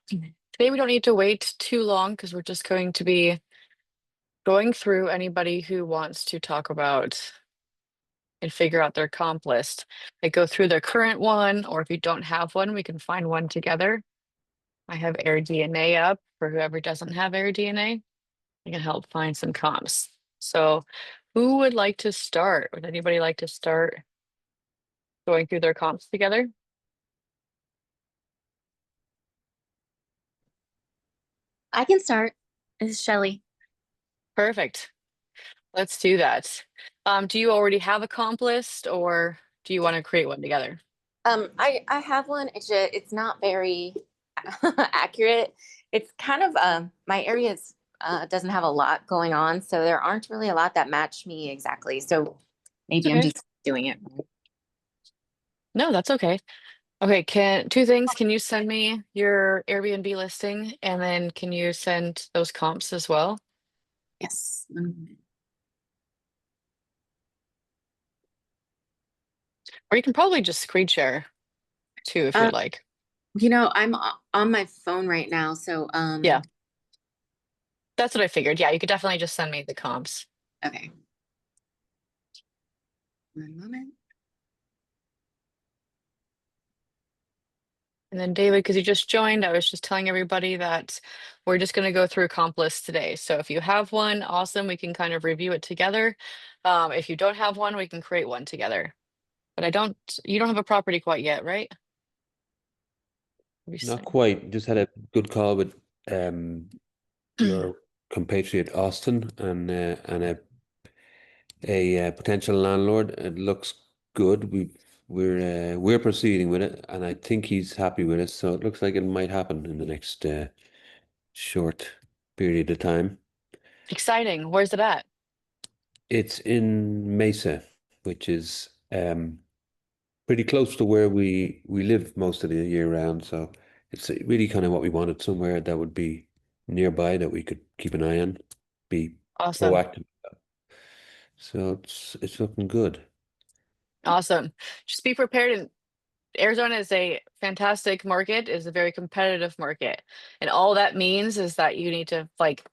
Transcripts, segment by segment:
Today we don't need to wait too long because we're just going to be going through anybody who wants to talk about and figure out their comp list. They go through their current one, or if you don't have one, we can find one together. I have AirDNA up for whoever doesn't have AirDNA. I can help find some comps. So who would like to start? Would anybody like to start going through their comps together? I can start. This is Shelly. Perfect. Let's do that. Do you already have a comp list or do you want to create one together? I have one. It's not very accurate. It's kind of my areas doesn't have a lot going on, so there aren't really a lot that match me exactly. So It's maybe I'm okay. just doing it. No, that's okay. Okay, can two things. Can you send me your Airbnb listing and then can you send those comps as well? Yes. Or you can probably just screen share too if Um, you'd like. I'm on my phone right now, so Yeah, that's what I figured. Yeah, you could definitely just send me the comps. okay. One moment. And then David, because you just joined, I was just telling everybody that we're just going to go through comp lists today. So if you have one, awesome, we can kind of review it together. If you don't have one, we can create one together. But you don't have a property quite yet, right? We Not say. quite. Just had a good call with your compatriot Austin and a potential landlord. It looks good. We're proceeding with it, and I think he's happy with it. So it looks like it might happen in the next short period of time. Exciting. Where's it at? It's in Mesa, which is pretty close to where we live most of the year round. So it's really kind of what we wanted, somewhere that would be nearby that we could keep an eye on, be Awesome. proactive. So it's looking good. Awesome. Just be prepared. And Arizona is a fantastic market, is a very competitive market. And all that means is that you need to like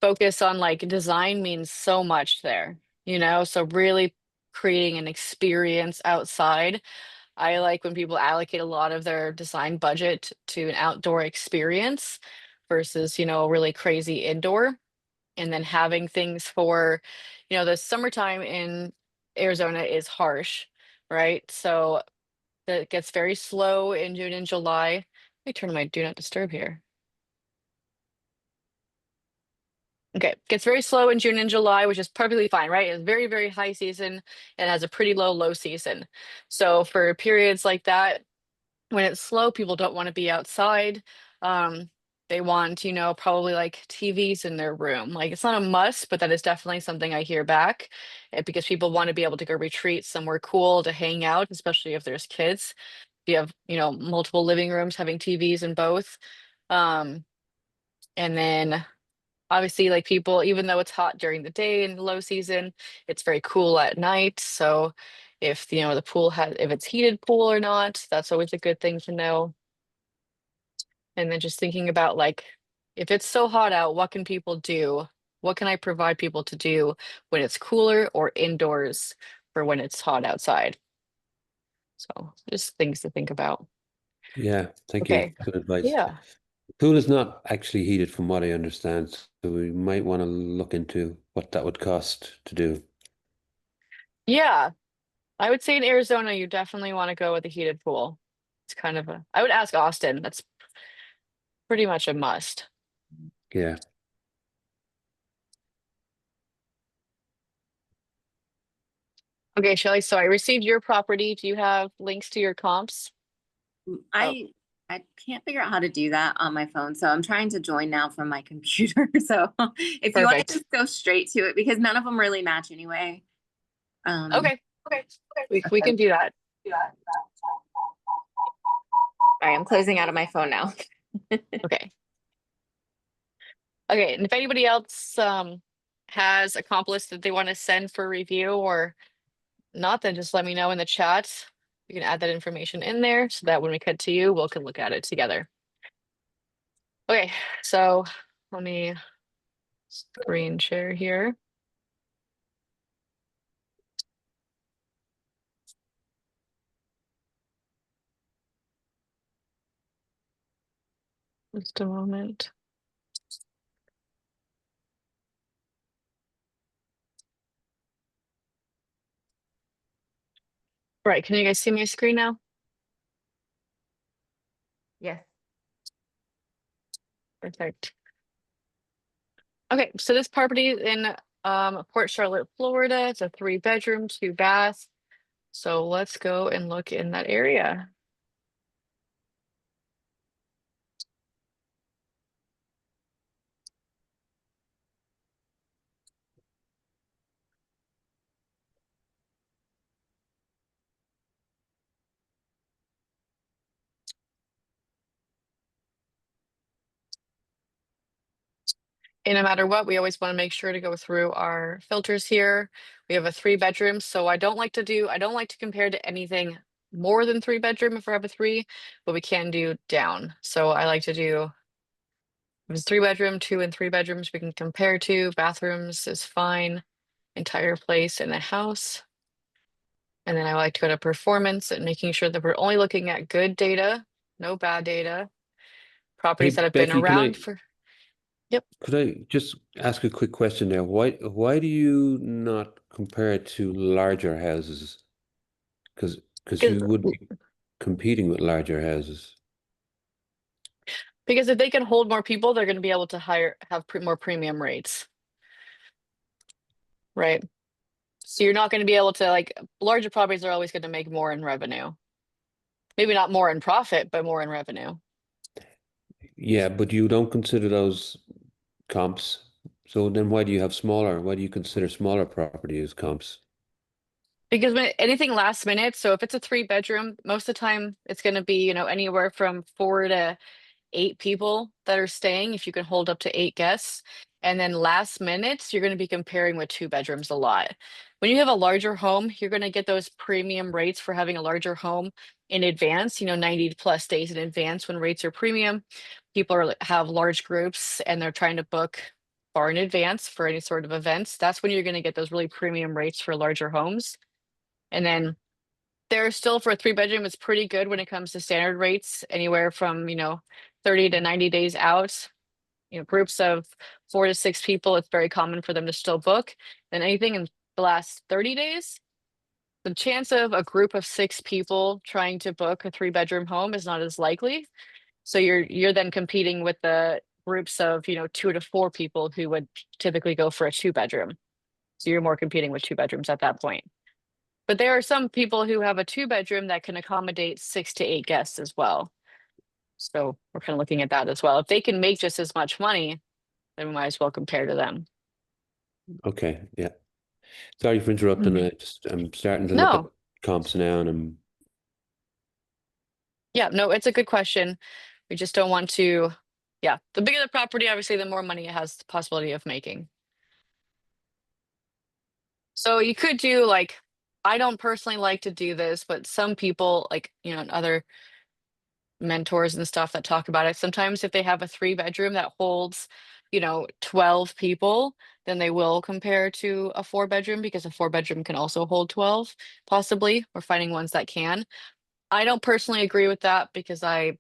focus on like design means so much there, So really creating an experience outside. I like when people allocate a lot of their design budget to an outdoor experience versus, a really crazy indoor. And then having things for, the summertime in Arizona is harsh, right? So it gets very slow in June and July. Let me turn my do not disturb here. Okay, gets very slow in June and July, which is perfectly fine, right? It's very, very high season and has a pretty low season. So for periods like that, when it's slow, people don't want to be outside. Um, they want, probably like TVs in their room. Like it's not a must, but that is definitely something I hear back because people want to be able to go retreat somewhere cool to hang out, especially if there's kids. If you have, multiple living rooms having TVs in both. Um, and then obviously like people, even though it's hot during the day in low season, it's very cool at night. So if, the pool has, if it's heated pool or not, that's always a good thing to know. And then just thinking about like, if it's so hot out, what can people do? What can I provide people to do when it's cooler or indoors for when it's hot outside? So just things to think about. Yeah, thank you. Okay. Good advice. Yeah. The pool is not actually heated from what I understand, so we might want to look into what that would cost to do. Yeah. I would say in Arizona, you definitely want to go with a heated pool. It's kind of I would ask Austin. That's pretty much a must. Yeah. Okay, Shelly, so I received your property. Do you have links to your comps? Oh, I I can't figure out how to do that on my phone, so I'm trying to join now from my computer. So if you want to perfect. just go straight to it, because none of them really match anyway. Um, Okay, we can do that. all right, I'm closing out of my phone now. Okay. Okay, and if anybody else has a comp list that they want to send for review or not, then just let me know in the chat. You can add that information in there so that when we cut to you, we can look at it together. Okay, so let me screen share here. Just a moment. Right, can you guys see my screen now? Yes. Perfect. Okay, so this property is in Port Charlotte, Florida. It's a 3-bedroom, 2-bath. So let's go and look in that area. And no matter what, we always want to make sure to go through our filters here. We have a 3-bedroom, so I don't like to compare to anything more than 3-bedroom if I have a 3, but we can do down. So I like to do, if it's 3-bedroom, 2 and 3 bedrooms we can compare to. Bathrooms is fine. Entire place in the house. And then I like to go to performance and making sure that we're only looking at good data, no bad data. Hey, Properties that have been Becky, around for, yep. could I just ask a quick question there? Why do you not compare it to larger houses? Because you would be competing with larger houses. Because if they can hold more people, they're going to be able to have more premium rates, right? So you're not going to be able to like larger properties are always going to make more in revenue. Maybe not more in profit, but more in revenue. Yeah, but you don't consider those comps. So then why do you have smaller? Why do you consider smaller property as comps? Because when anything last minute, so if it's a 3-bedroom, most of the time it's going to be, anywhere from 4 to 8 people that are staying, if you can hold up to 8 guests. And then last minutes, you're going to be comparing with 2 bedrooms a lot. When you have a larger home, you're going to get those premium rates for having a larger home in advance, 90 plus days in advance when rates are premium. People have large groups and they're trying to book far in advance for any sort of events. That's when you're going to get those really premium rates for larger homes. And then they're still for a 3-bedroom, it's pretty good when it comes to standard rates, anywhere from, 30 to 90 days out. Groups of 4 to 6 people, it's very common for them to still book. Then anything in the last 30 days, the chance of a group of 6 people trying to book a 3-bedroom home is not as likely. So you're then competing with the groups of, 2 to 4 people who would typically go for a 2-bedroom. So you're more competing with 2 bedrooms at that point. But there are some people who have a 2-bedroom that can accommodate 6 to 8 guests as well. So we're kind of looking at that as well. If they can make just as much money, then we might as well compare to them. Okay, yeah. Sorry for interrupting. Mhm. I'm starting to look at No, comps now, and I'm yeah, no, it's a good question. We just don't want to, yeah, the bigger the property, obviously, the more money it has the possibility of making. So you could do like, I don't personally like to do this, but some people like, other mentors and stuff that talk about it. Sometimes if they have a 3-bedroom that holds, 12 people, then they will compare to a 4-bedroom because a 4-bedroom can also hold 12, possibly. We're finding ones that can. I don't personally agree with that because I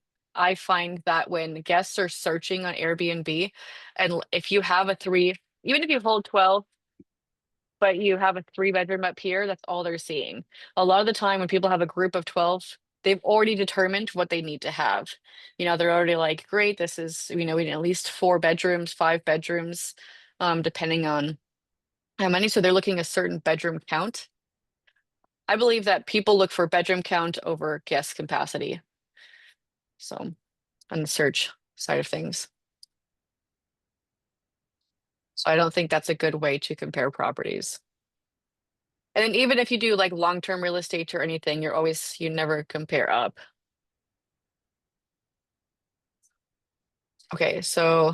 find that when guests are searching on Airbnb, and if you have a 3, even if you hold 12, but you have a 3-bedroom up here, that's all they're seeing. A lot of the time when people have a group of 12, they've already determined what they need to have. They're already like, great, this is, we need at least 4 bedrooms, 5 bedrooms, depending on how many. So they're looking a certain bedroom count. I believe that people look for bedroom count over guest capacity. So on the search side of things. So I don't think that's a good way to compare properties. And then even if you do like long-term real estate or anything, you never compare up. Okay, so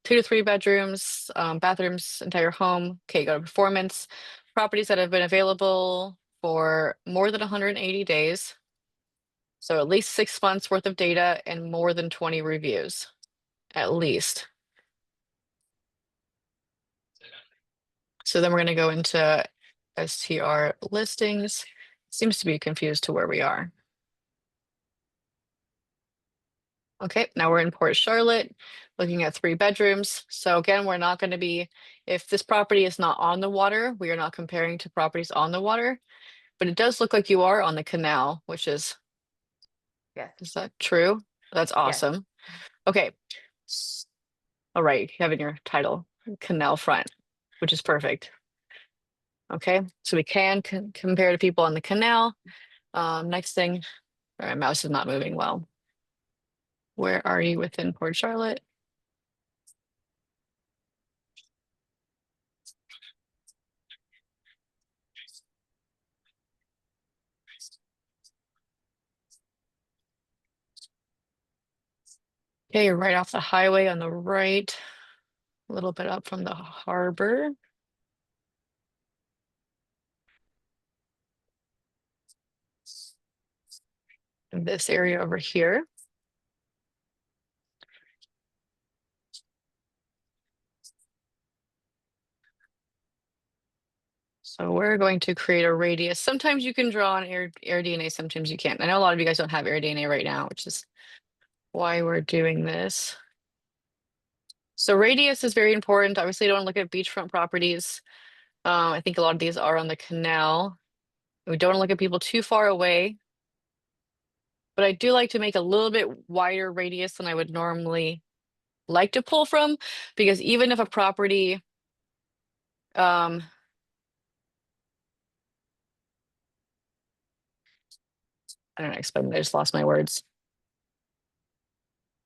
2 to 3 bedrooms, bathrooms, entire home. Okay, go to performance. Properties that have been available for more than 180 days. So at least 6 months worth of data and more than 20 reviews. at least. So then we're going to go into STR listings. Seems to be confused to where we are. Okay, now we're in Port Charlotte, looking at 3 bedrooms. So again, we're not going to be, if this property is not on the water, we are not comparing to properties on the water, but it does look like you are on the canal, which is, Yes. is that true? That's Yes. awesome. Okay. All right, you have in your title, canal front, which is perfect. Okay, so we can compare to people on the canal. Next thing, my mouse is not moving well. Where are you within Port Charlotte? Okay, you're right off the highway on the right, a little bit up from the harbor. In this area over here. So we're going to create a radius. Sometimes you can draw on AirDNA, sometimes you can't. I know a lot of you guys don't have AirDNA right now, which is why we're doing this. So radius is very important. Obviously, you don't look at beachfront properties. I think a lot of these are on the canal. We don't look at people too far away. But I do like to make a little bit wider radius than I would normally like to pull from, because even if a property, I don't know, explain it, I just lost my words.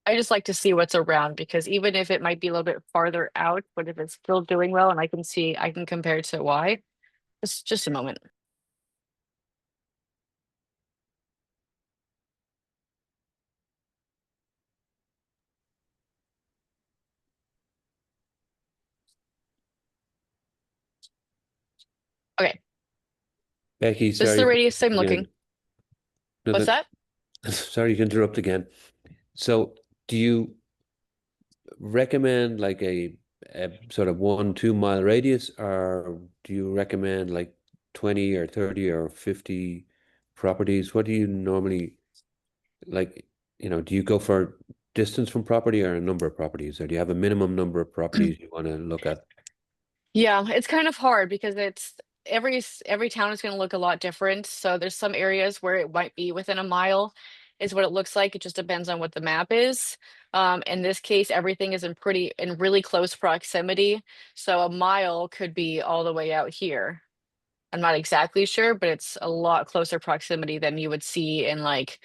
I just like to see what's around, because even if it might be a little bit farther out, but if it's still doing well and I can see, I can compare to why. Just a moment. Okay, Becky, this is sorry the to radius I'm interrupt looking. again. No, What's that? sorry to interrupt again. So, do you recommend like a sort of 1, 2 mile radius, or do you recommend like 20 or 30 or 50 properties? What do you normally like? Do you go for distance from property or a number of properties, or do you have a minimum number of properties you want to look at? Yeah, it's kind of hard because it's every town is going to look a lot different. So there's some areas where it might be within a mile is what it looks like. It just depends on what the map is. In this case, everything is in really close proximity. So a mile could be all the way out here. I'm not exactly sure, but it's a lot closer proximity than you would see in like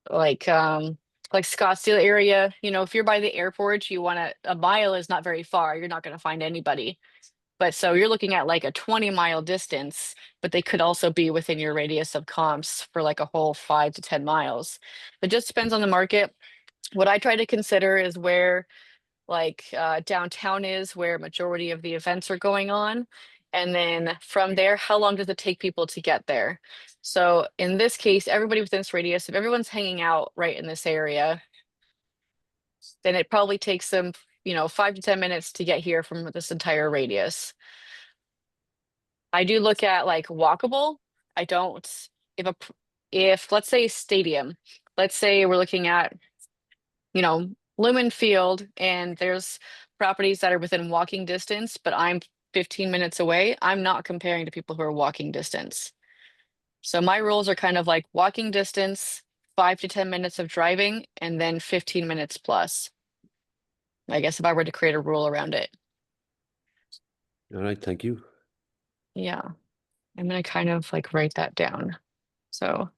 um like Scottsdale area. You know, if you're by the airport, a mile is not very far. You're not going to find anybody. But so you're looking at like a 20-mile distance, but they could also be within your radius of comps for like a whole 5 to 10 miles. It just depends on the market. What I try to consider is where downtown is, where majority of the events are going on. And then from there, how long does it take people to get there? So in this case, everybody within this radius, if everyone's hanging out right in this area, then it probably takes them, 5 to 10 minutes to get here from this entire radius. I do look at like walkable. I don't, if let's say stadium, let's say we're looking at, Lumen Field, and there's properties that are within walking distance, but I'm 15 minutes away. I'm not comparing to people who are walking distance. So my rules are kind of like walking distance, 5 to 10 minutes of driving, and then 15 minutes plus. I guess if I were to create a rule around it. All right, thank you. Yeah. I'm gonna kind of like write that down. So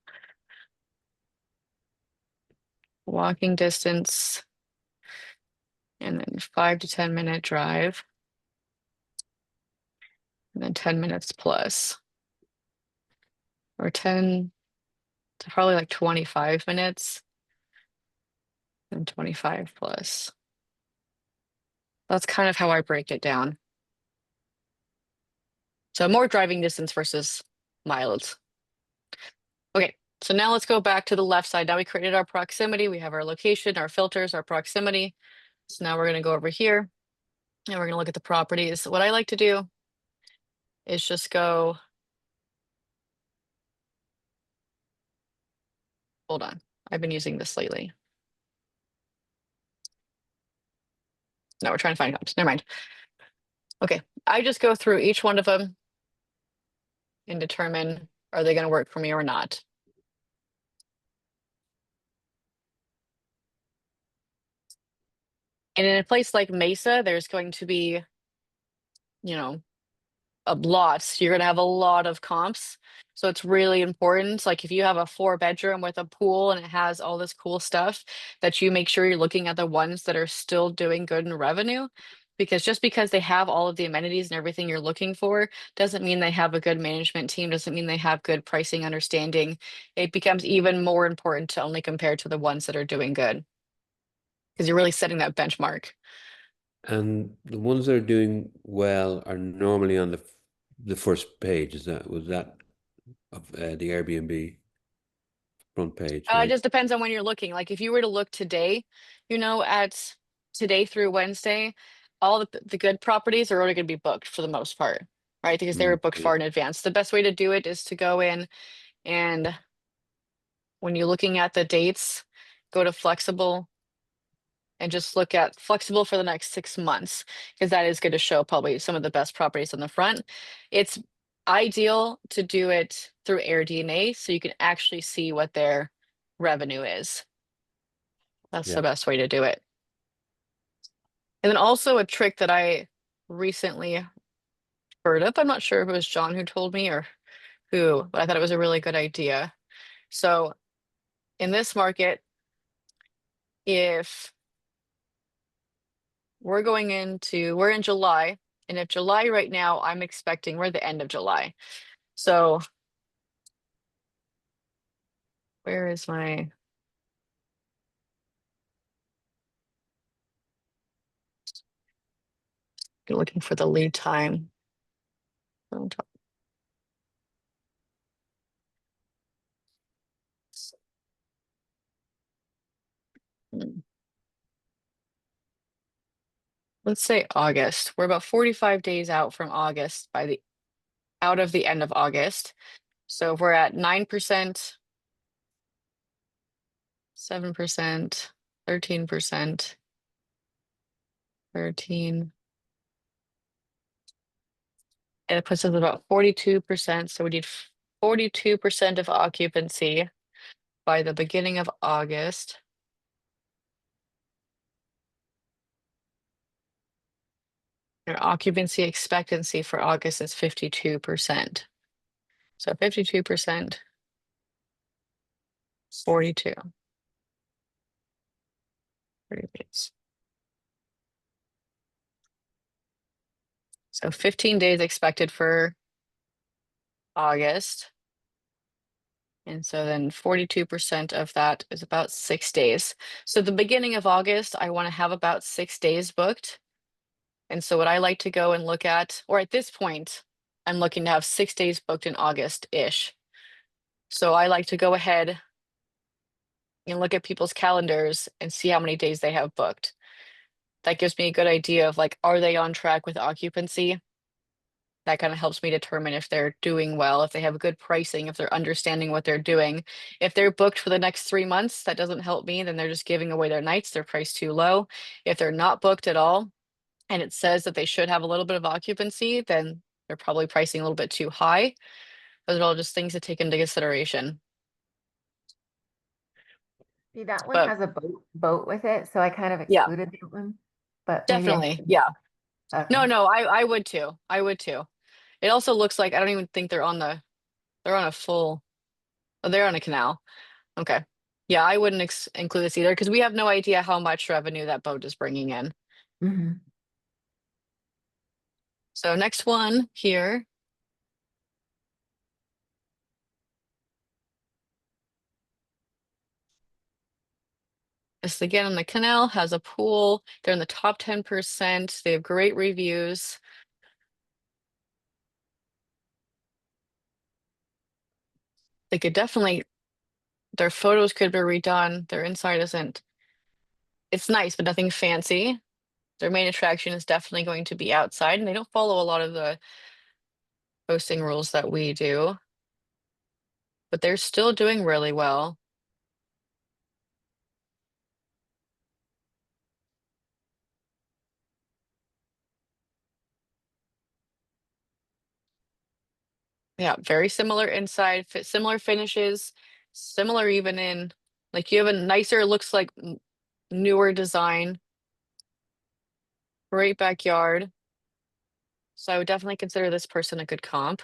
walking distance and then 5 to 10 minute drive and then 10 minutes plus, or 10 to probably like 25 minutes and 25 plus. That's kind of how I break it down. So more driving distance versus miles. Okay, so now let's go back to the left side. Now we created our proximity. We have our location, our filters, our proximity. So now we're going to go over here and we're going to look at the properties. What I like to do is just go, hold on. I've been using this lately. No, we're trying to find comps. Never mind. Okay, I just go through each one of them and determine are they going to work for me or not. And in a place like Mesa, there's going to be, you know, a lot. You're going to have a lot of comps. So it's really important. Like if you have a 4-bedroom with a pool and it has all this cool stuff, that you make sure you're looking at the ones that are still doing good in revenue. Because just because they have all of the amenities and everything you're looking for doesn't mean they have a good management team, doesn't mean they have good pricing understanding. It becomes even more important to only compare to the ones that are doing good because you're really setting that benchmark. And the ones that are doing well are normally on the first page. Was that of the Airbnb front page, It right? just depends on when you're looking. Like if you were to look today, at today through Wednesday, all the good properties are already going to be booked for the most part, right? Because they were booked Okay. far in advance. The best way to do it is to go in and when you're looking at the dates, go to flexible and just look at flexible for the next 6 months because that is going to show probably some of the best properties on the front. It's ideal to do it through AirDNA so you can actually see what their revenue is. That's Yeah. the best way to do it. And then also a trick that I recently heard of, I'm not sure if it was John who told me or who, but I thought it was a really good idea. So in this market, if we're in July, and if July right now, I'm expecting we're the end of July. So where is my, looking for the lead time. Let's say August. We're about 45 days out from August out of the end of August. So if we're at 9%, 7%, 13%, 13, and it puts us at about 42%. So we need 42% of occupancy by the beginning of August. Our occupancy expectancy for August is 52%. So 52%, 42. 30 days. So 15 days expected for August. And so then 42% of that is about 6 days. So the beginning of August, I want to have about 6 days booked. And so what I like to go and look at, or at this point, I'm looking to have 6 days booked in August-ish. So I like to go ahead and look at people's calendars and see how many days they have booked. That gives me a good idea of like, are they on track with occupancy? That kind of helps me determine if they're doing well, if they have good pricing, if they're understanding what they're doing. If they're booked for the next 3 months, that doesn't help me. Then they're just giving away their nights. They're priced too low. If they're not booked at all, and it says that they should have a little bit of occupancy, then they're probably pricing a little bit too high. Those are all just things to take into consideration. See, that one But has a boat with it, so I kind of yeah, excluded that one. But maybe I definitely. should. Yeah. Okay. No, I would too. I would too. It also looks like I don't even think they're on a full, oh, they're on a canal. Okay. Yeah, I wouldn't include this either because we have no idea how much revenue that boat is bringing in. Hmm. So next one here is again on the canal, has a pool. They're in the top 10%. They have great reviews. They could definitely, their photos could be redone. Their inside isn't, it's nice, but nothing fancy. Their main attraction is definitely going to be outside, and they don't follow a lot of the hosting rules that we do, but they're still doing really well. Yeah, very similar inside, similar finishes, similar even in like you have a nicer, looks like newer design, great backyard. So I would definitely consider this person a good comp.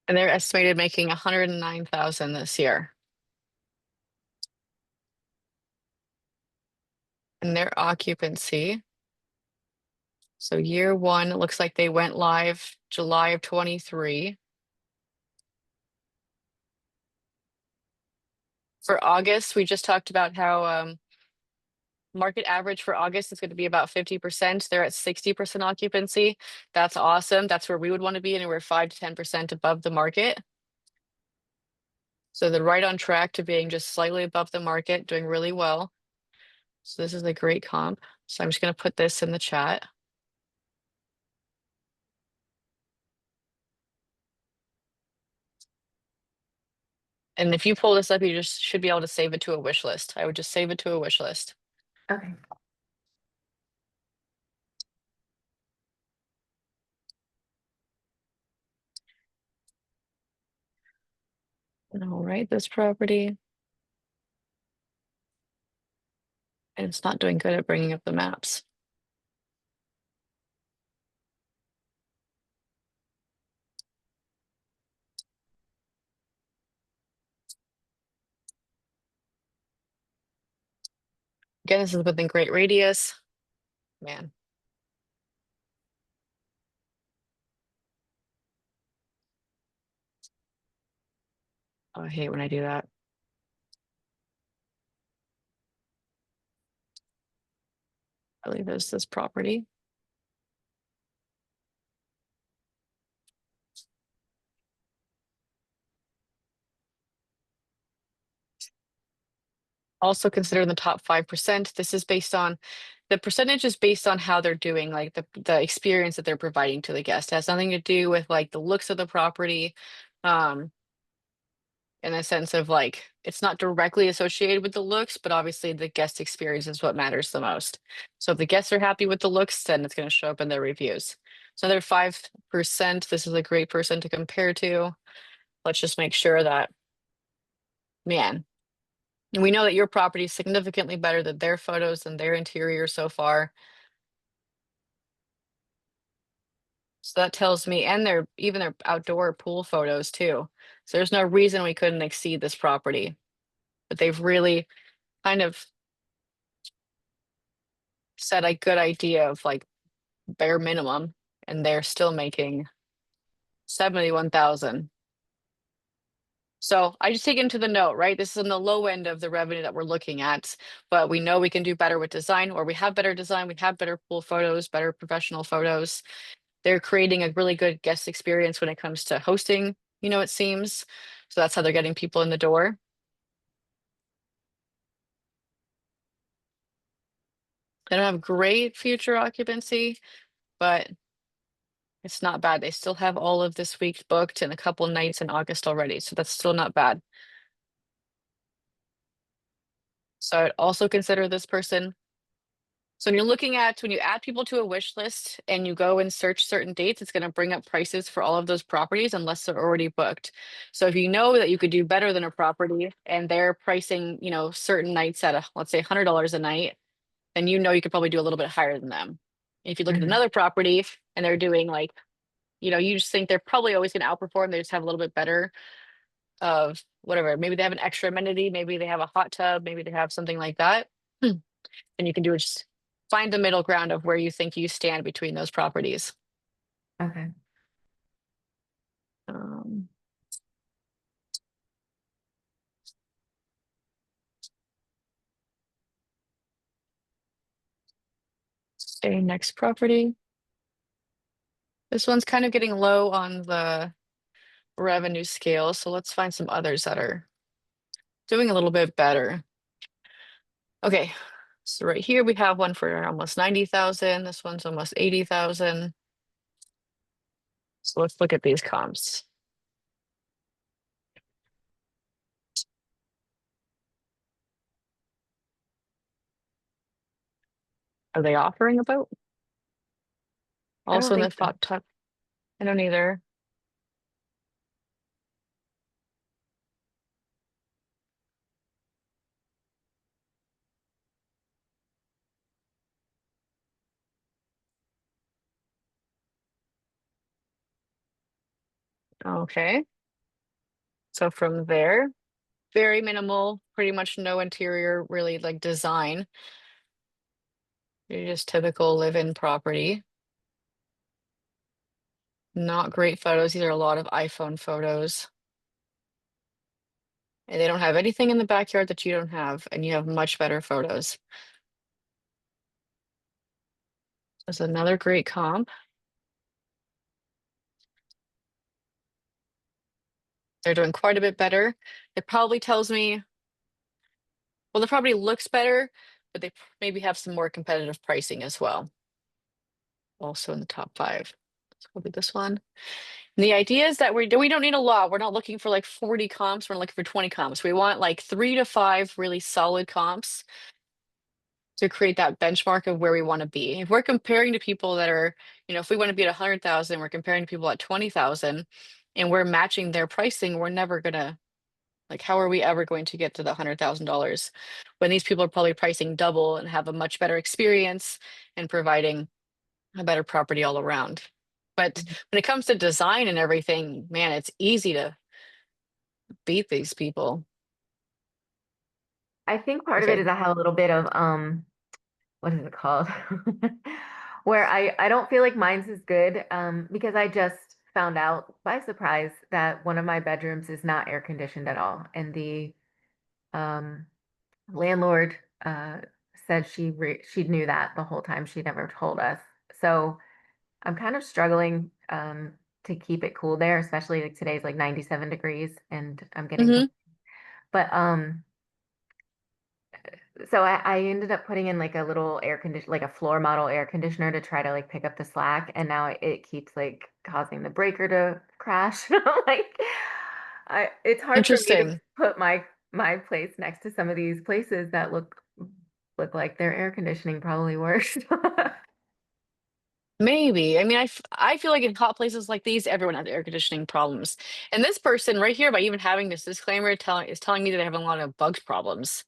And they're estimated making 109,000 this year. And their occupancy. So year one, it looks like they went live July of 23. For August, we just talked about how market average for August is going to be about 50%. They're at 60% occupancy. That's awesome. That's where we would want to be, anywhere 5 to 10% above the market. So they're right on track to being just slightly above the market, doing really well. So this is a great comp. So I'm just going to put this in the chat. And if you pull this up, you just should be able to save it to a wish list. I would just save it to a wish list. Okay. And I'll write this property. And it's not doing good at bringing up the maps. Again, this is within great radius. Man. Oh, I hate when I do that. I believe it's this property. Also consider the top 5%. This is based on the percentage is based on how they're doing, like the experience that they're providing to the guest. It has nothing to do with like the looks of the property. Um, in a sense of like it's not directly associated with the looks, but obviously the guest experience is what matters the most. So if the guests are happy with the looks, then it's going to show up in their reviews. So another 5%. This is a great person to compare to. Let's just make sure that, man, we know that your property is significantly better than their photos and their interior so far. So that tells me, and their even their outdoor pool photos too. So there's no reason we couldn't exceed this property. But they've really kind of set a good idea of like bare minimum, and they're still making 71,000. So I just take into the note, right? This is in the low end of the revenue that we're looking at, but we know we can do better with design, or we have better design, we have better pool photos, better professional photos. They're creating a really good guest experience when it comes to hosting, it seems. So that's how they're getting people in the door. They don't have great future occupancy, but it's not bad. They still have all of this week booked and a couple nights in August already. So that's still not bad. So I'd also consider this person. So when you're looking at, when you add people to a wish list and you go and search certain dates, it's going to bring up prices for all of those properties unless they're already booked. So if you know that you could do better than a property and they're pricing, certain nights at let's say $100 a night, then you could probably do a little bit higher than them. If you look at Mhm. another property and they're doing like, you just think they're probably always going to outperform, they just have a little bit better of whatever. Maybe they have an extra amenity, maybe they have a hot tub, maybe they have something like that. And you can do is just find the middle ground of where you think you stand between those properties. Okay. Um, say next property. This one's kind of getting low on the revenue scale. So let's find some others that are doing a little bit better. Okay. So right here we have one for almost 90,000. This one's almost 80,000. So let's look at these comps. Are they offering about? I don't Also in the think so. top, I don't either. Okay. So from there, very minimal, pretty much no interior really like design. You're just typical live-in property. Not great photos. These are a lot of iPhone photos. And they don't have anything in the backyard that you don't have, and you have much better photos. That's another great comp. They're doing quite a bit better. It probably tells me, well, the property looks better, but they maybe have some more competitive pricing as well. Also in the top five. So it'll be this one. And the idea is that we don't need a lot. We're not looking for like 40 comps. We're looking for 20 comps. We want like 3 to 5 really solid comps to create that benchmark of where we want to be. If we're comparing to people that are, if we want to be at 100,000, we're comparing to people at 20,000 and we're matching their pricing, we're never gonna, like, how are we ever going to get to the $100,000 when these people are probably pricing double and have a much better experience and providing a better property all around. But when it comes to design and everything, man, it's easy to beat these people. I think part of it Okay. is I have a little bit of what is it called? Where I don't feel like mine's is good because I just found out by surprise that one of my bedrooms is not air conditioned at all, and the um landlord said she knew that the whole time. She never told us. So I'm kind of struggling to keep it cool there, especially like today's like 97 degrees and I'm getting Hmm. but so I ended up putting in like a little air condition, like a floor model air conditioner to try to like pick up the slack. And now it keeps like causing the breaker to crash. Like it's hard for me to Interesting. put my place next to some of these places that look like their air conditioning probably works. Maybe. I mean, I feel like in hot places like these, everyone has air conditioning problems. And this person right here, by even having this disclaimer, is telling me that they have a lot of bugs problems.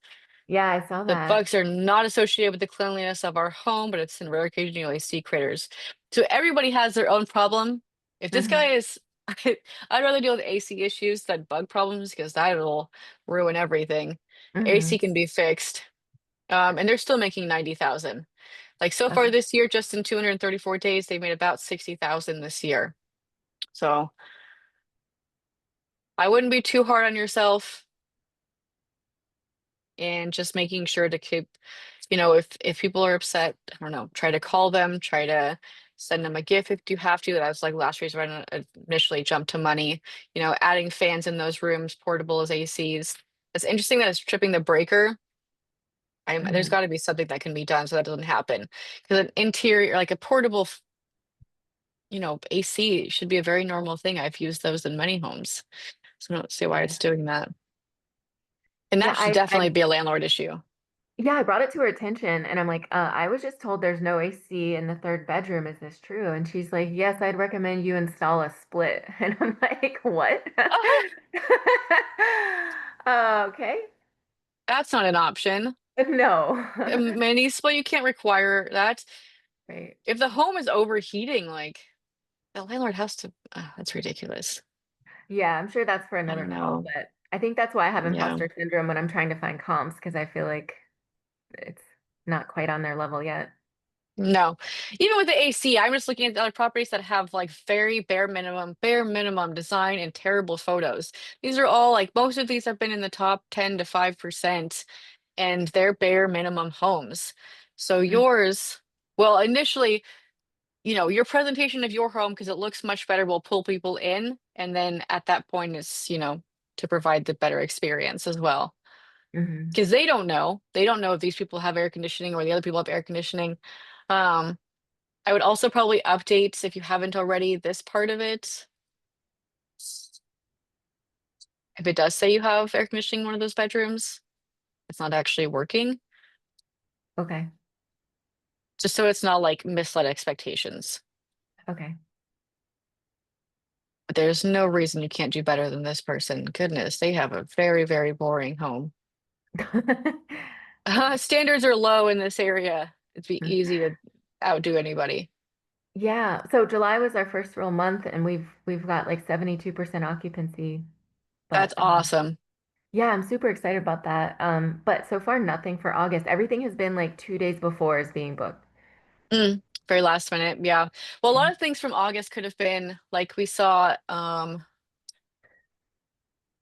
Yeah, I saw The that. bugs are not associated with the cleanliness of our home, but it's in rare occasion you always see critters. So everybody has their own problem. If this guy Hmm. is, I'd rather deal with AC issues than bug problems because that will ruin everything. AC Hmm. can be fixed. And they're still making 90,000. Like so far Okay. this year, just in 234 days, they made about 60,000 this year. So I wouldn't be too hard on yourself and just making sure to keep, if people are upset, I don't know, try to call them, try to send them a gift if you have to. That was like last year's run initially jumped to money, adding fans in those rooms, portable as ACs. It's interesting that it's tripping the breaker. There's Hmm. got to be something that can be done so that doesn't happen. Because an interior, like a portable, AC should be a very normal thing. I've used those in many homes. So I don't see why Yeah. it's doing that. And Yeah, that should definitely be a landlord issue. yeah, I brought it to her attention and I'm like, I was just told there's no AC in the third bedroom. Is this true? And she's like, yes, I'd recommend you install a split. And I'm like, what? Okay. That's not an option. No. A mini split, you can't require that. Right. If the home is overheating, like the landlord has to, that's ridiculous. Yeah, I'm sure that's for I another don't call, know. but I think that's why I have Yeah. imposter syndrome when I'm trying to find comps because I feel like it's not quite on their level yet. No. Even with the AC, I'm just looking at the other properties that have like very bare minimum design and terrible photos. These are all like most of these have been in the top 10 to 5%, and they're bare minimum homes. So Mm. yours, well, initially your presentation of your home, because it looks much better, will pull people in. And then at that point, it's, to provide the better experience as well. Hmm. Because they don't know. They don't know if these people have air conditioning or the other people have air conditioning. Um, I would also probably update, if you haven't already, this part of it. If it does say you have air conditioning in one of those bedrooms, it's not actually working. Okay. Just so it's not like misled expectations. Okay. But there's no reason you can't do better than this person. Goodness, they have a very, very boring home. Standards are low in this area. It'd be easy to outdo anybody. Yeah. So July was our first real month and we've got like 72% occupancy. That's But awesome. yeah, I'm super excited about that. But so far nothing for August. Everything has been like 2 days before is being booked. Very last minute. Yeah. Well, a lot of things from August could have been like we saw,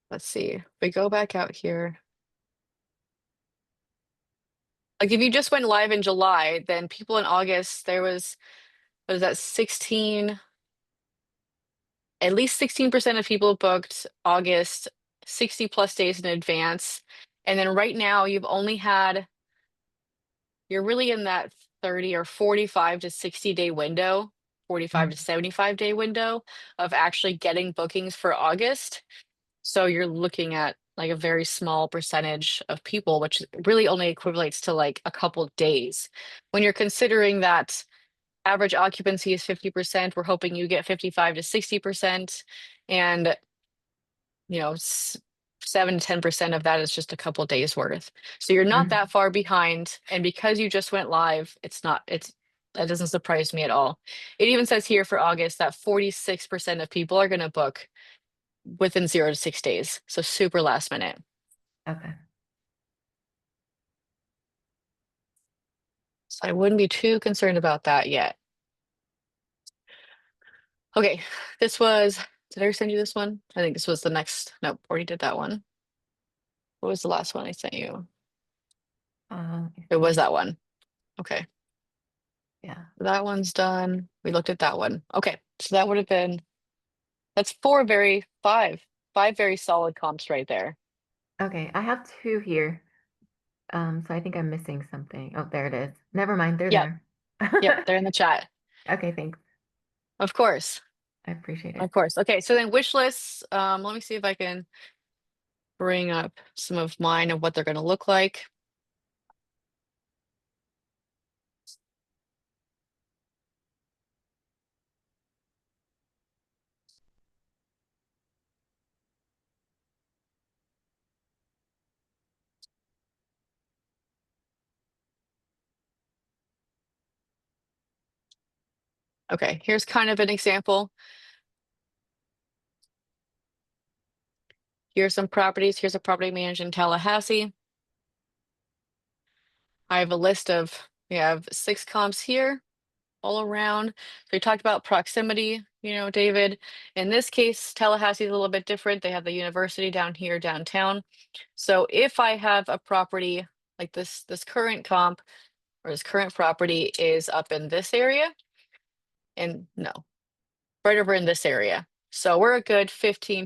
let's see, if we go back out here. Like if you just went live in July, then people in August, there was, what is that, 16, at least 16% of people booked August 60 plus days in advance. And then right now you're really in that 30 or 45 to 60-day window, 45 to 75-day window of actually getting bookings for August. So you're looking at like a very small percentage of people, which really only equivalates to like a couple days. When you're considering that average occupancy is 50%, we're hoping you get 55 to 60%. And, you know, 7 to 10% of that is just a couple days worth. So you're not Mhm. that far behind. And because you just went live, that doesn't surprise me at all. It even says here for August that 46% of people are going to book within 0 to 6 days. So super last minute. Okay. So I wouldn't be too concerned about that yet. Okay, did I send you this one? I think this was the next, nope, already did that one. What was the last one I sent you? Let me It was see. that one. Okay, Yeah. that one's done. We looked at that one. Okay, so that would have been, that's five very solid comps right there. Okay. I have two here. So I think I'm missing something. Oh, there it is. Never mind, they're Yep, there. yep, they're in the chat. Okay, thanks. Of course, I appreciate of it. course. Okay, so then wish lists. Let me see if I can bring up some of mine of what they're going to look like. Okay, here's kind of an example. Here's some properties. Here's a property managed in Tallahassee. I have a list we have 6 comps here all around. So we talked about proximity, David. In this case, Tallahassee is a little bit different. They have the university down here downtown. So if I have a property like this current comp or this current property is up in this area, and no, right over in this area. So we're a good 15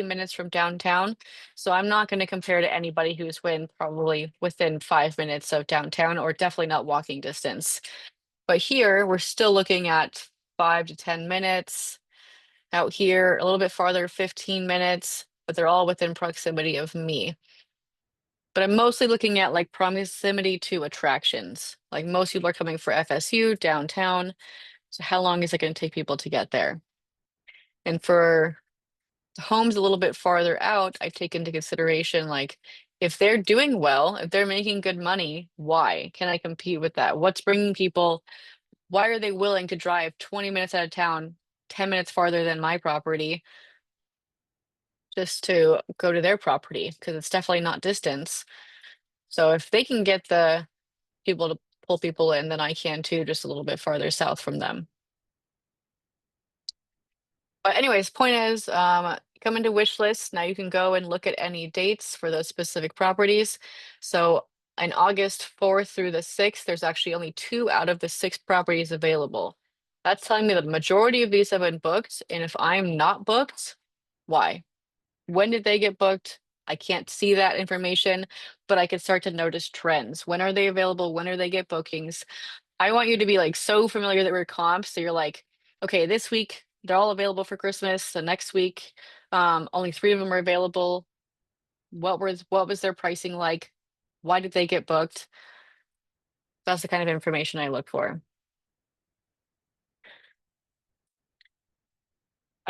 minutes from downtown. So I'm not going to compare to anybody who's probably within 5 minutes of downtown or definitely not walking distance. But here we're still looking at 5 to 10 minutes. Out here, a little bit farther, 15 minutes, but they're all within proximity of me. But I'm mostly looking at like proximity to attractions. Like most people are coming for FSU downtown. So how long is it going to take people to get there? And for the homes a little bit farther out, I take into consideration like if they're doing well, if they're making good money, why? Can I compete with that? What's bringing people? Why are they willing to drive 20 minutes out of town, 10 minutes farther than my property just to go to their property? Because it's definitely not distance. So if they can get the people to pull people in, then I can too, just a little bit farther south from them. But anyways, point is, come into wish list. Now you can go and look at any dates for those specific properties. So in August 4th through the 6th, there's actually only 2 out of the 6 properties available. That's telling me the majority of these have been booked. And if I'm not booked, why? When did they get booked? I can't see that information, but I can start to notice trends. When are they available? When are they get bookings? I want you to be like so familiar that we're comps. So you're like, okay, this week they're all available for Christmas. The next week, only three of them are available. What was their pricing like? Why did they get booked? That's the kind of information I look for.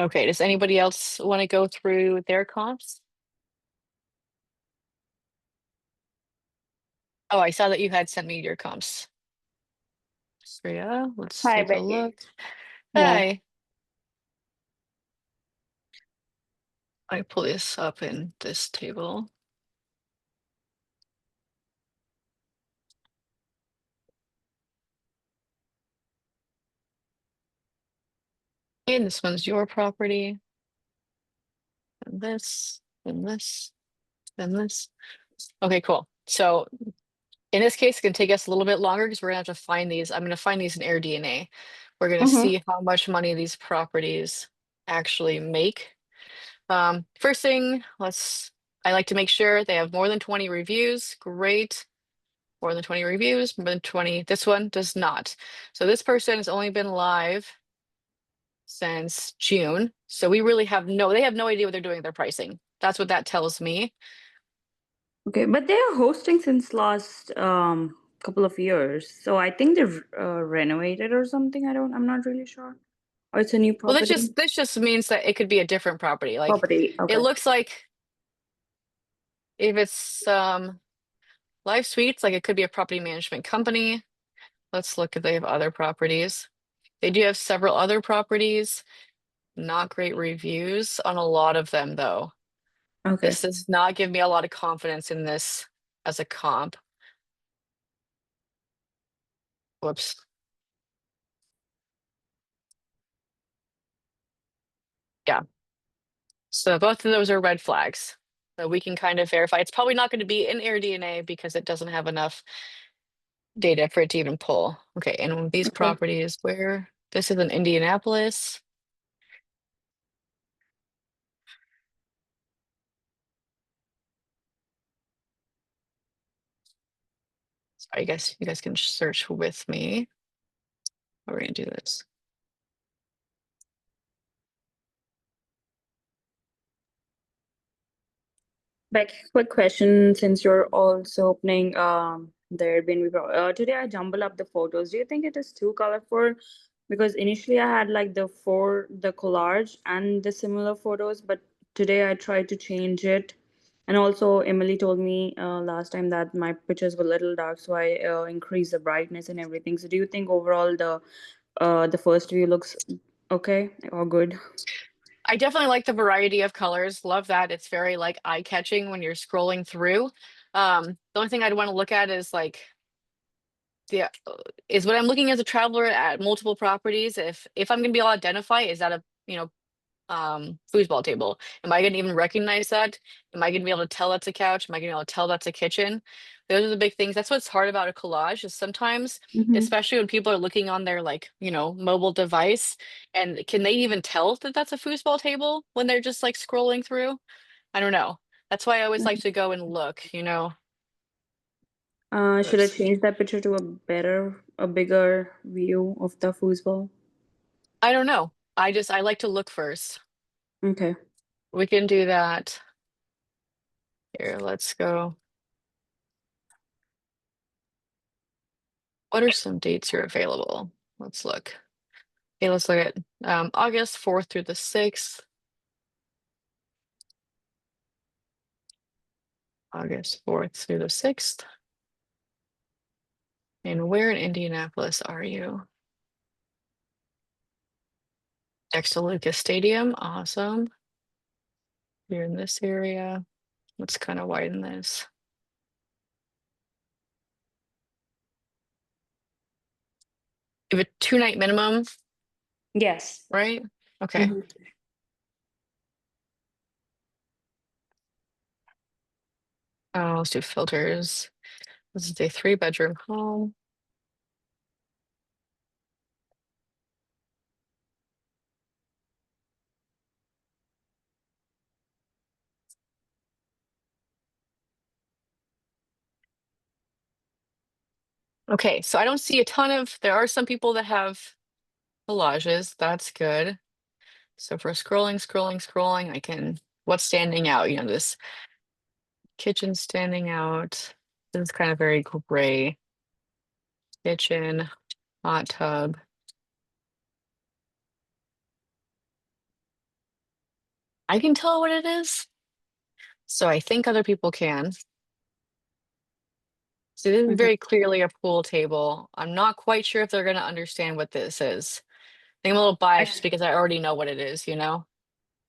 Okay, does anybody else want to go through their comps? Oh, I saw that you had sent me your comps. So yeah, let's Hi, take a Becky. look. Yeah. Hi, I pull this up in this table. And this one's your property. And this, and this, and this. Okay, cool. So in this case, it's gonna take us a little bit longer because we're gonna have to find these. I'm gonna find these in AirDNA. We're gonna Mm-hmm. see how much money these properties actually make. First thing, I like to make sure they have more than 20 reviews. Great. More than 20 reviews, more than 20. This one does not. So this person has only been live since June. So we really they have no idea what they're doing with their pricing. That's what that tells me. Okay, but they are hosting since last couple of years, so I think they've renovated or something. I'm not really sure. Or it's a new Well, this property. just this just means that it could be a different property. Like Property. it Okay. looks like if it's live suites, like it could be a property management company. Let's look if they have other properties. They do have several other properties. Not great reviews on a lot of them, though. Okay. This does not give me a lot of confidence in this as a comp. Whoops. Yeah. So both of those are red flags. So we can kind of verify. It's probably not going to be in AirDNA because it doesn't have enough data for it to even pull. Okay, and these Okay. properties, where this is in Indianapolis. So I guess you guys can search with me. We're gonna do this. Becky, quick question since you're also opening the Airbnb. Today I jumbled up the photos. Do you think it is too colorful? Because initially I had like the collage and the similar photos, but today I tried to change it. And also Emily told me last time that my pictures were a little dark, so I increased the brightness and everything. So do you think overall the first view looks okay or good? I definitely like the variety of colors. Love that. It's very like eye-catching when you're scrolling through. The only thing I'd want to look at is like the is when I'm looking as a traveler at multiple properties, if I'm gonna be able to identify, is that a foosball table? Am I gonna even recognize that? Am I gonna be able to tell that's a couch? Am I gonna be able to tell that's a kitchen? Those are the big things. That's what's hard about a collage is sometimes, Mm-hmm. especially when people are looking on their like, mobile device, and can they even tell that that's a foosball table when they're just like scrolling through? I don't know. That's why I always like to go and look. Should I Whoops. change that picture to a bigger view of the foosball? I don't know. I like to look first. Okay. We can do that. Here, let's go. What are some dates you're available? Let's look. Okay, let's look at August 4th through the 6th. August 4th through the 6th. And where in Indianapolis are you? Next to Lucas Stadium. Awesome. You're in this area. Let's kind of widen this. You have a 2-night minimum, Yes. right? Okay. Mm-hmm. Let's do filters. This is a 3-bedroom home. Okay, so I don't see a ton of, there are some people that have collages. That's good. So for scrolling, I can, what's standing out? You know, this kitchen standing out. This is kind of very gray. Kitchen, hot tub. I can tell what it is. So I think other people can. So this is Okay. very clearly a pool table. I'm not quite sure if they're going to understand what this is. I think I'm a little biased just because I already know what it is, you know?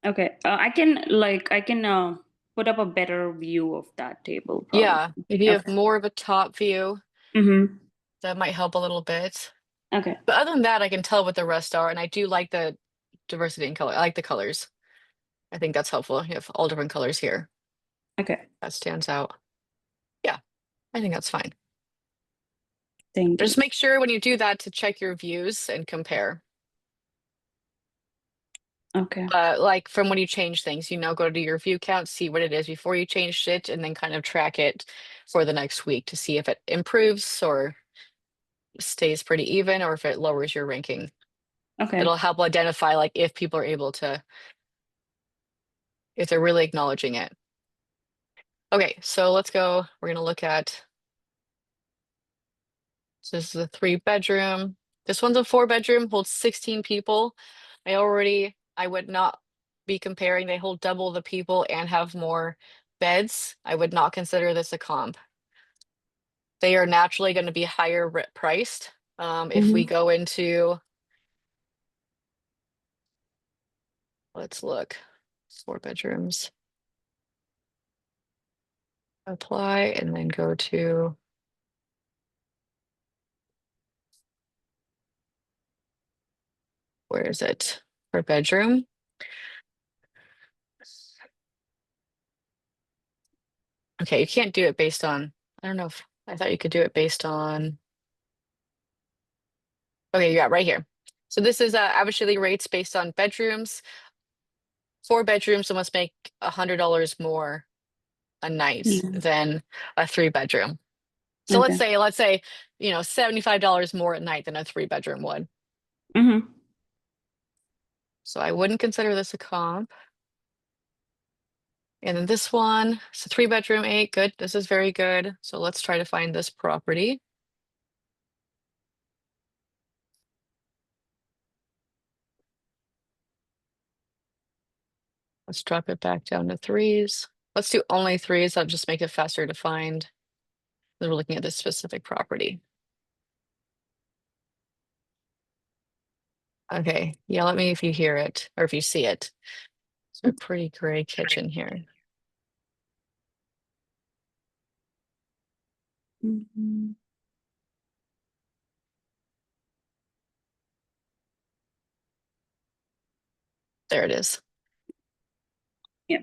Okay. I can put up a better view of that table probably. Yeah, if you have Okay. more of a top view, Mm-hmm. that might help a little bit. Okay. But other than that, I can tell what the rest are, and I do like the diversity in color. I like the colors. I think that's helpful. You have all different colors here. Okay. That stands out. Yeah, I think that's fine. Thank you. Just make sure when you do that to check your views and compare. Okay. Like from when you change things, you know, go to your view count, see what it is before you changed it, and then kind of track it for the next week to see if it improves or stays pretty even or if it lowers your ranking. Okay. It'll help identify like if people are able to, if they're really acknowledging it. Okay, so let's go. We're gonna look at, so this is a 3 bedroom. This one's a 4 bedroom, holds 16 people. I would not be comparing. They hold double the people and have more beds. I would not consider this a comp. They are naturally going to be higher priced. If we Mm-hmm. go into, let's look, 4 bedrooms, apply, and then go to, where is it? Per bedroom. Okay, you can't do it based on, I don't know if, I thought you could do it based on, okay, yeah, right here. So this is average daily rates based on bedrooms. 4 bedrooms, so must make $100 more a night Yeah. than a 3 bedroom. So Okay. let's say, you know, $75 more at night than a 3 bedroom would. Mm-hmm. So I wouldn't consider this a comp. And then this one, it's a 3 bedroom, 8, good. This is very good. So let's try to find this property. Let's drop it back down to 3s. Let's do only 3s. That'll just make it faster to find. We're looking at this specific property. Okay, yell at me if you hear it or if you see it. So a pretty gray kitchen here. Mm-hmm. There it is. Yeah.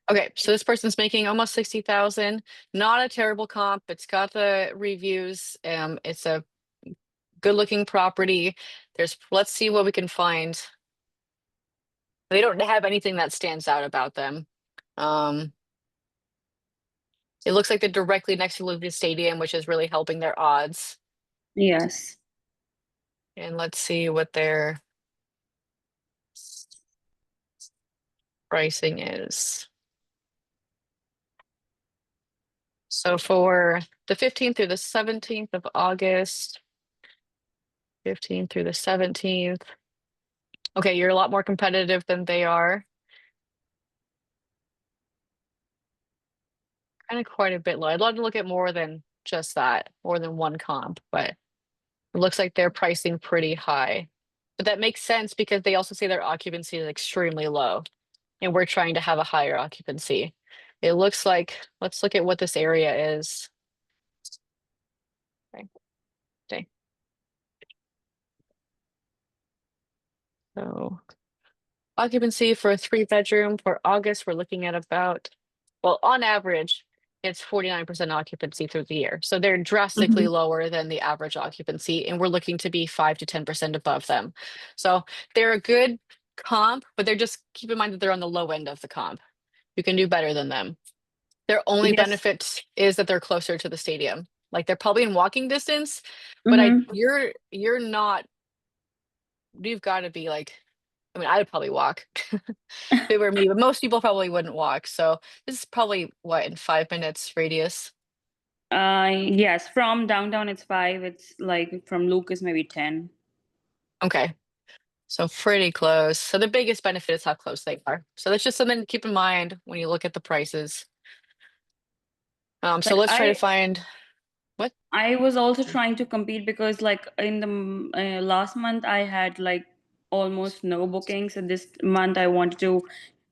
Okay, so this person's making almost 60,000. Not a terrible comp. It's got the reviews. It's a good looking property. Let's see what we can find. They don't have anything that stands out about them. Um, it looks like they're directly next to Lucas Stadium, which is really helping their odds. Yes. And let's see what their pricing is. So for the 15th through the 17th of August, 15th through the 17th. Okay, you're a lot more competitive than they are. Kind of quite a bit low. I'd love to look at more than just that, more than one comp, but it looks like they're pricing pretty high. But that makes sense because they also say their occupancy is extremely low, and we're trying to have a higher occupancy. It looks like, let's look at what this area is. Okay. Okay. So occupancy for a 3 bedroom for August, we're looking at about, well, on average, it's 49% occupancy through the year. So they're drastically Mm-hmm. lower than the average occupancy, and we're looking to be 5 to 10% above them. So they're a good comp, but they're just, keep in mind that they're on the low end of the comp. You can do better than them. Their only Yes. benefit is that they're closer to the stadium. Like they're probably in walking distance, but Mm-hmm. you're not, you've got to be like, I mean, I'd probably walk if it were me, but most people probably wouldn't walk. So this is probably what, in 5 minutes radius. Yes, from downtown it's 5. It's like from Lucas maybe 10. Okay. So pretty close. So the biggest benefit is how close they are. So that's just something to keep in mind when you look at the prices. So Like let's try to find what? I was also trying to compete because like in the last month I had like almost no bookings, and this month I wanted to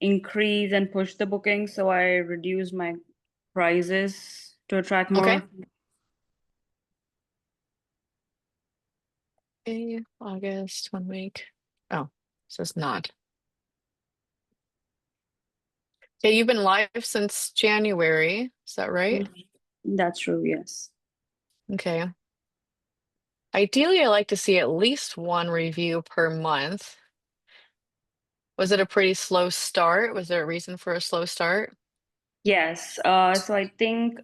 increase and push the bookings, so I reduced my prices to attract Okay. more. Okay, August, 1 week. Oh, so it's not. Okay, you've been live since January. Is that right? Mhm. That's true, yes. Okay. Ideally, I like to see at least one review per month. Was it a pretty slow start? Was there a reason for a slow start? Yes. So I think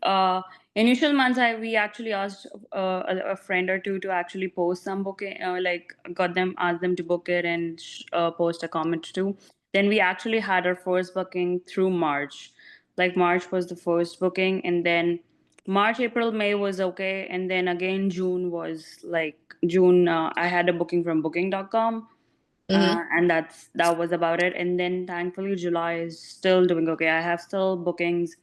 initial months we actually asked a friend or two to actually post some booking, like got them asked them to book it and post a comment too. Then we actually had our first booking through March. Like March was the first booking, and then March, April, May was okay, and then again June was like June. I had a booking from Booking.com, Mm-hmm. and that was about it. And then thankfully July is still doing okay. I have still bookings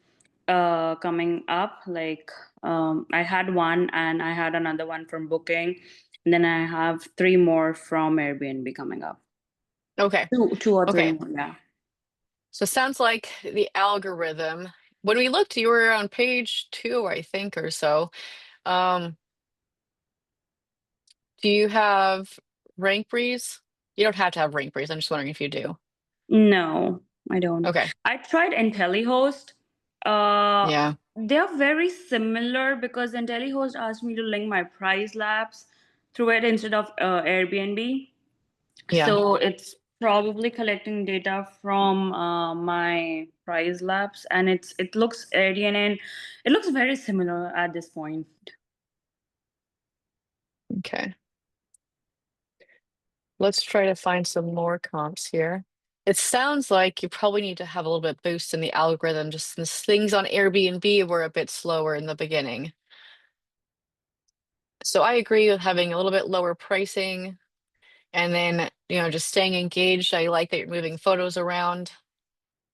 coming up. Like I had one and I had another one from Booking, and then I have 3 more from Airbnb coming up. Okay. Two or three Okay. more, yeah. So it sounds like the algorithm. When we looked, you were on page 2, I think, or so. Um, do you have rank breeze? You don't have to have rank breeze. I'm just wondering if you do. No, I don't. Okay. I tried IntelliHost. Uh, Yeah. they're very similar because IntelliHost asked me to link my price labs through it instead of Airbnb. Yeah. So it's probably collecting data from my price labs, and it looks Airbnb, and it looks very similar at this point. Okay. Let's try to find some more comps here. It sounds like you probably need to have a little bit boost in the algorithm, just since things on Airbnb were a bit slower in the beginning. So I agree with having a little bit lower pricing and then, just staying engaged. I like that you're moving photos around.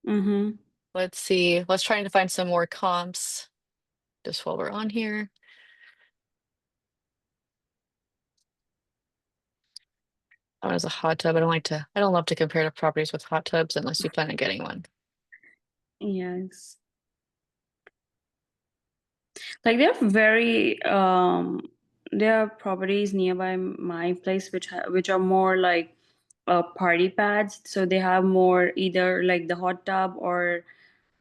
Mm-hmm. Let's see. Let's try to find some more comps just while we're on here. Oh, as a hot tub. I don't love to compare to properties with hot tubs unless you plan on getting one. Yes. Like there are properties nearby my place which are more like party pads. So they have more either like the hot tub or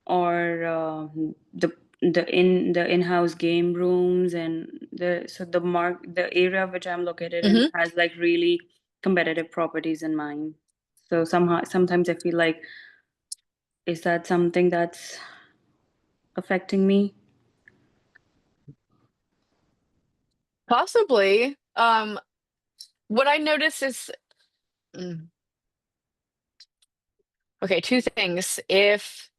the in-house game rooms, and the area which I'm located in Hmm. has like really competitive properties in mind. So sometimes I feel like, is that something that's affecting me? Possibly. What I notice is, mm, okay, two things. If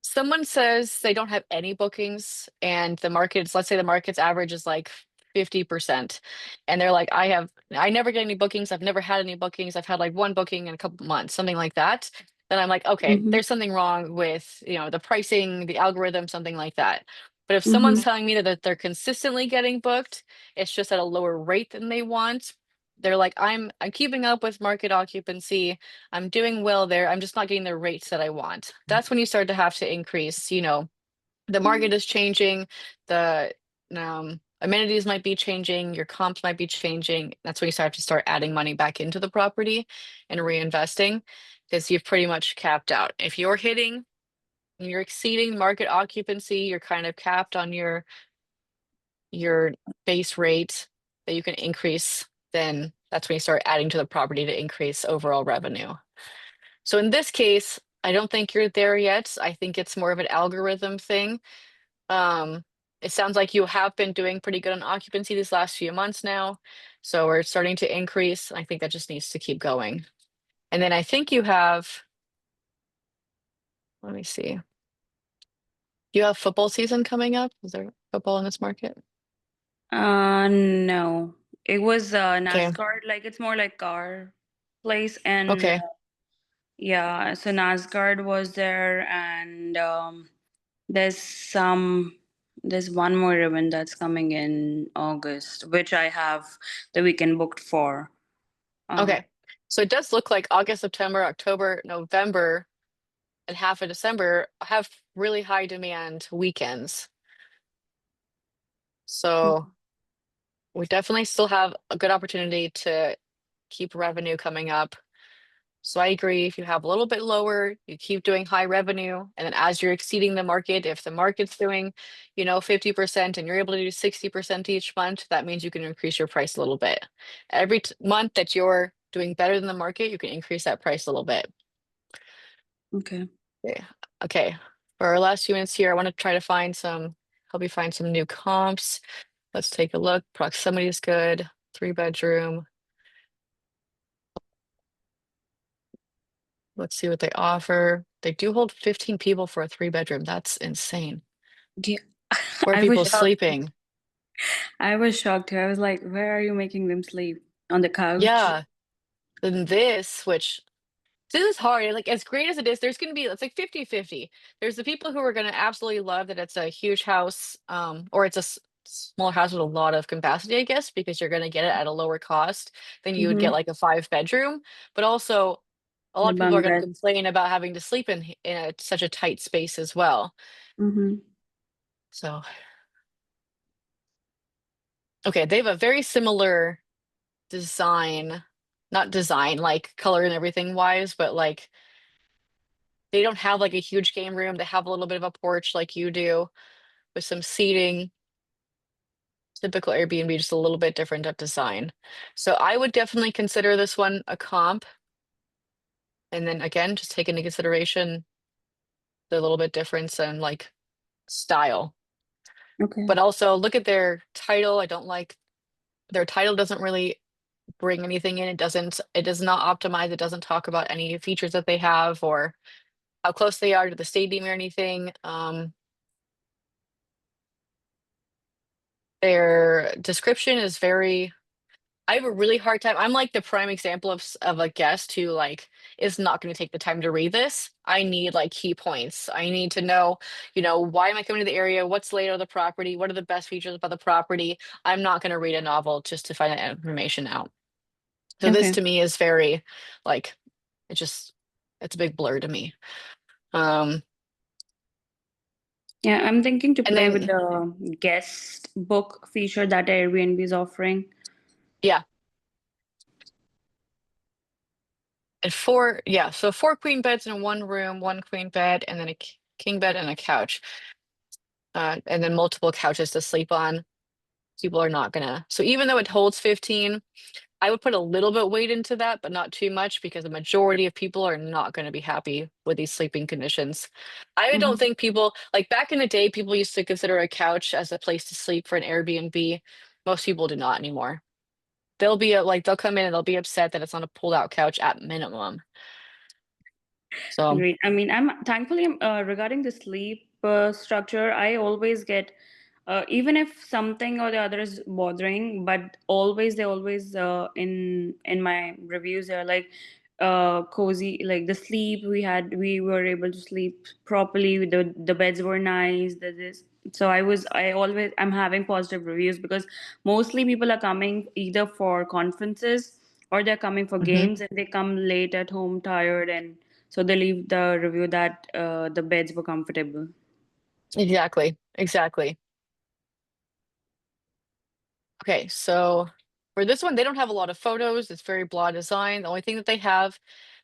someone says they don't have any bookings and let's say the market's average is like 50%, and they're like, I never get any bookings, I've never had any bookings, I've had like one booking in a couple months, something like that, then I'm like, okay, Mm-hmm. there's something wrong with, the pricing, the algorithm, something like that. But if someone's Mm-hmm. telling me that they're consistently getting booked, it's just at a lower rate than they want, they're like, I'm keeping up with market occupancy, I'm doing well there. I'm just not getting the rates that I want. That's when you start to have to increase, the market is changing, the amenities might be changing, your comps might be changing. That's when you start adding money back into the property and reinvesting because you've pretty much capped out. If you're exceeding market occupancy, you're kind of capped on your base rate that you can increase, then that's when you start adding to the property to increase overall revenue. So in this case, I don't think you're there yet. I think it's more of an algorithm thing. Um, it sounds like you have been doing pretty good on occupancy these last few months now. So we're starting to increase. I think that just needs to keep going. And then I think you have, let me see. You have football season coming up? Is there football in this market? No. It was Okay. NASCAR, like it's more like car place and Okay. yeah, so NASCAR was there and there's some there's one more event that's coming in August, which I have the weekend booked for. Uh, Okay. So it does look like August, September, October, November, and half of December have really high demand weekends. So we definitely still have a good opportunity to keep revenue coming up. So I agree, if you have a little bit lower, you keep doing high revenue. And then as you're exceeding the market, if the market's doing, 50% and you're able to do 60% each month, that means you can increase your price a little bit. Every month that you're doing better than the market, you can increase that price a little bit. okay. Okay. Okay. For our last few minutes here, I want to try to help you find some new comps. Let's take a look. Proximity is good. 3 bedroom. Let's see what they offer. They do hold 15 people for a 3 bedroom. That's insane. Yeah. Where are I was people shocked. sleeping? I was shocked too. I was like, where are you making them sleep? On the couch? Yeah. Then this is hard. Like, as great as it is, there's gonna be, it's like 50-50. There's the people who are gonna absolutely love that it's a huge house, or it's a small house with a lot of capacity, I guess, because you're gonna get it at a lower cost than you would Mm-hmm. get like a 5 bedroom. But also, a lot The of people are bunk gonna bed. complain about having to sleep such a tight space as well. Mm-hmm. So, okay, they have a very similar design, not design, like color and everything wise, but like they don't have like a huge game room. They have a little bit of a porch like you do with some seating. Typical Airbnb, just a little bit different of design. So I would definitely consider this one a comp. And then again, just take into consideration the little bit difference in like style. Okay. But also look at their title. I don't like their title doesn't really bring anything in. It does not optimize. It doesn't talk about any features that they have or how close they are to the stadium or anything. Their description is very, I have a really hard time. I'm like the prime example of a guest who like is not going to take the time to read this. I need like key points. I need to know, why am I coming to the area? What's laid on the property? What are the best features about the property? I'm not going to read a novel just to find that information out. So this Okay. to me is very like it just it's a big blur to me. Um, Yeah, I'm thinking to and play with then the guest book feature that Airbnb is offering. yeah, so four queen beds in one room, one queen bed, and then a king bed and a couch, and then multiple couches to sleep on. People are not gonna. So even though it holds 15, I would put a little bit weight into that, but not too much because the majority of people are not going to be happy with these sleeping conditions. I don't Mm-hmm. think people like back in the day, people used to consider a couch as a place to sleep for an Airbnb. Most people do not anymore. They'll come in and they'll be upset that it's on a pulled out couch at minimum. So, Great. I mean, I'm thankfully regarding the sleep structure, I always get even if something or the other is bothering, but they always in my reviews they're like cozy, like the sleep we were able to sleep properly. The beds were nice. So I'm having positive reviews because mostly people are coming either for conferences or they're coming for mhm. games and they come late at home tired and so they leave the review that the beds were comfortable. Exactly, exactly. Okay, so for this one, they don't have a lot of photos. It's very blah design. The only thing that they have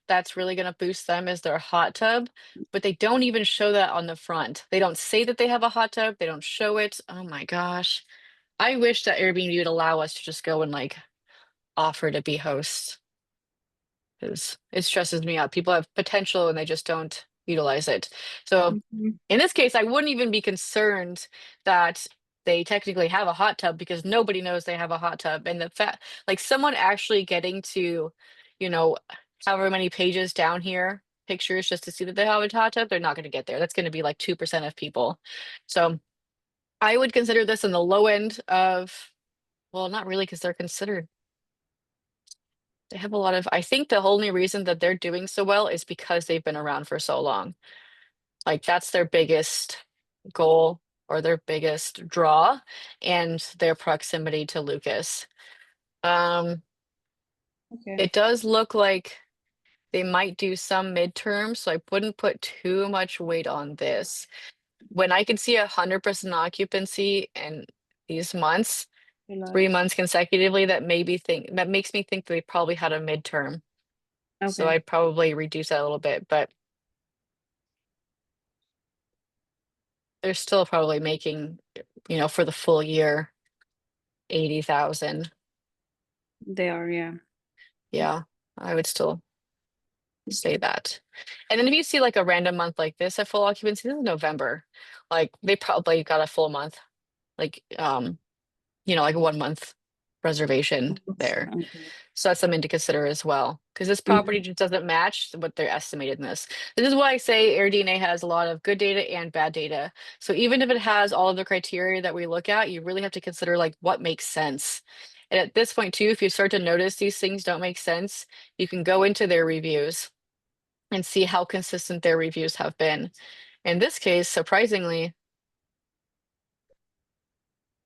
that's really going to boost them is their hot tub, but they don't even show that on the front. They don't say that they have a hot tub. They don't show it. Oh my gosh. I wish that Airbnb would allow us to just go and like offer to be hosts. because it stresses me out. People have potential and they just don't utilize it. So Mhm. in this case, I wouldn't even be concerned that they technically have a hot tub because nobody knows they have a hot tub. And the fact, like someone actually getting to, you know, however many pages down here, pictures just to see that they have a hot tub, they're not going to get there. That's going to be like 2% of people. So I would consider this in the low end of, well, not really because they're considered. They have a lot of, I think the only reason that they're doing so well is because they've been around for so long. Like that's their biggest goal or their biggest draw and their proximity to Lucas. Um, Okay. it does look like they might do some midterms, so I wouldn't put too much weight on this. When I can see 100% occupancy in these months, 3 months consecutively, that makes me think they probably had a midterm. So Okay. I'd probably reduce that a little bit, but they're still probably making, for the full year, 80,000. They are, yeah. Yeah, I would still say that. And then if you see like a random month like this at full occupancy, this is November. Like they probably got a full month, like like a 1 month reservation there. Okay. So that's something to consider as well, because this property Mhm. just doesn't match what they're estimated in this. This is why I say AirDNA has a lot of good data and bad data. So even if it has all of the criteria that we look at, you really have to consider like what makes sense. And at this point too, if you start to notice these things don't make sense, you can go into their reviews and see how consistent their reviews have been. In this case, surprisingly,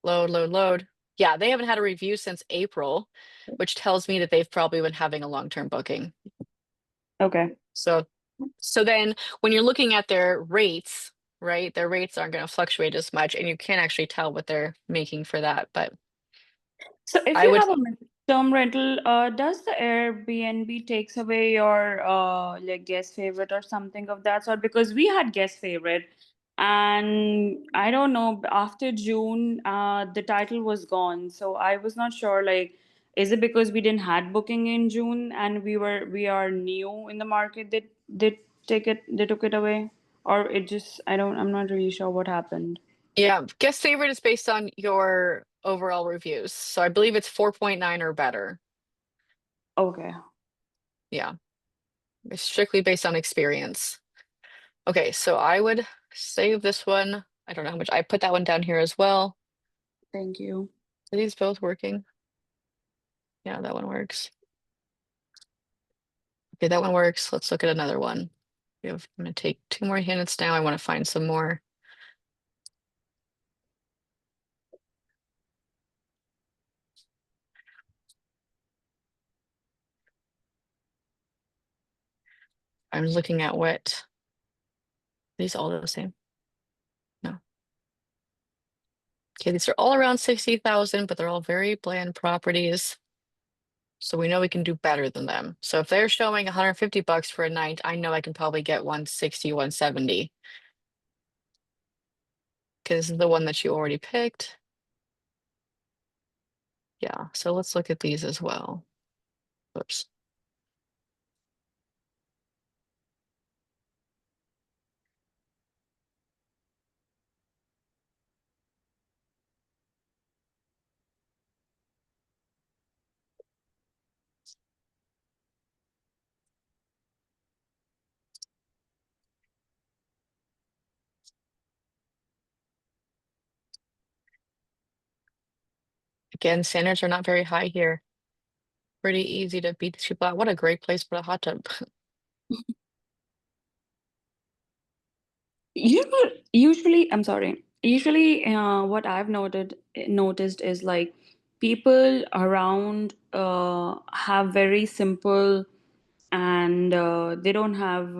load. Yeah, they haven't had a review since April, which tells me that they've probably been having a long-term booking. Okay. So then when you're looking at their rates, right, their rates aren't going to fluctuate as much, and you can't actually tell what they're making for that. But So if I you would, have a term rental, does the Airbnb takes away your like guest favorite or something of that sort? Because we had guest favorite, and I don't know, after June, the title was gone. So I was not sure, like, is it because we didn't had booking in June and we are new in the market that they took it away? Or it just I'm not really sure what happened. yeah, guest favorite is based on your overall reviews. So I believe it's 4.9 or better. Okay. Yeah, it's strictly based on experience. Okay, so I would save this one. I don't know how much I put that one down here as well. Thank you. Are these both working? Yeah, that one works. Okay, that one works. Let's look at another one. I'm gonna take 2 more minutes now. I want to find some more. I'm looking at what, are these all the same? No. Okay, these are all around 60,000, but they're all very bland properties. So we know we can do better than them. So if they're showing 150 bucks for a night, I know I can probably get 160, 170. Because this is the one that you already picked. Yeah, so let's look at these as well. Oops. Again, standards are not very high here. Pretty easy to beat these people out. What a great place for a hot tub. I'm sorry. Usually, what I've noticed is like people around have very simple, and they don't have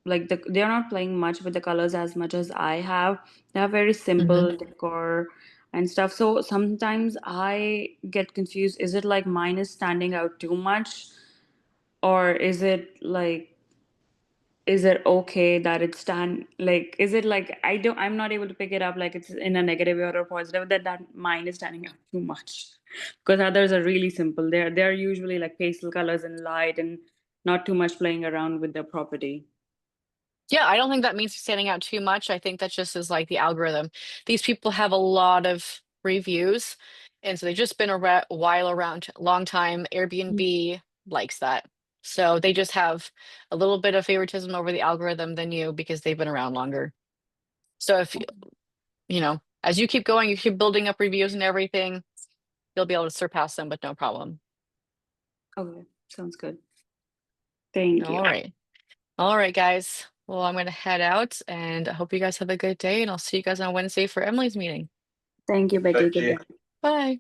they're not playing much with the colors as much as I have. They have very Hmm. simple decor and stuff. So sometimes I get confused. Is it like mine is standing out too much, or is it okay that it's like, is it like, I'm not able to pick it up like it's in a negative way or a positive, that mine is standing out too much? Because others are really simple. They're usually like pastel colors and light and not too much playing around with the property. Yeah, I don't think that means standing out too much. I think that just is like the algorithm. These people have a lot of reviews, and so they've just been a while around, long time. Airbnb likes that. So they just have a little bit of favoritism over the algorithm than you because they've been around longer. So if as you keep going, you keep building up reviews and everything, you'll be able to surpass them with no problem. Okay, sounds good. Thank you. All right. All right, guys. Well, I'm going to head out and I hope you guys have a good day, and I'll see you guys on Wednesday for Emily's meeting. Thank you, Becky. Goodbye. Bye.